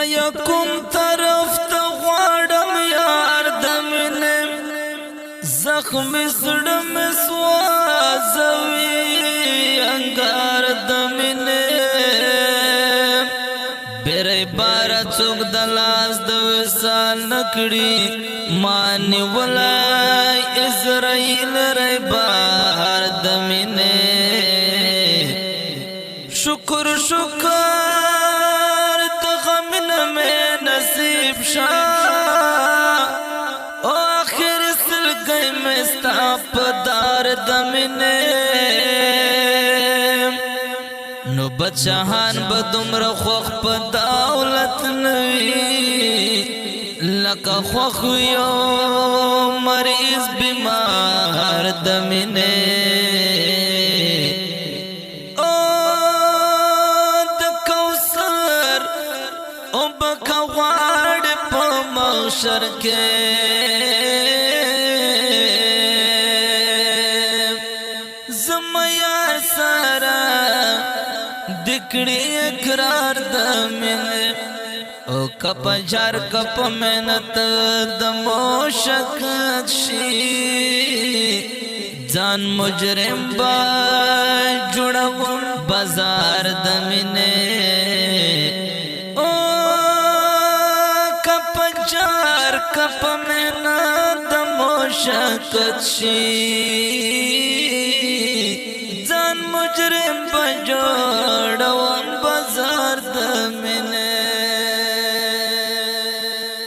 یکم طرف ته غواړم یار د مینې زخم زړه مې سوځوي انګار د مینې بیرې باره څوک د لاس د وصال نکړي ما نیولی اسرائیل ری بار د مینې شکر شکر د غمن میں نصیب شاہ او آخر سلگئی میں ستاپ دار دمنے نو بچہان بدمر خوخ پا دولت نوی لکا خوخ یو مریض بیمار دمنے محشر کے زمیار سارا دکڑی اقرار دمنے او کپ جار کپ محنت دمو شکت شی جان مجرم با جڑو بازار دمنے کپ میں نادم و شکت شی جان مجرم بجوڑ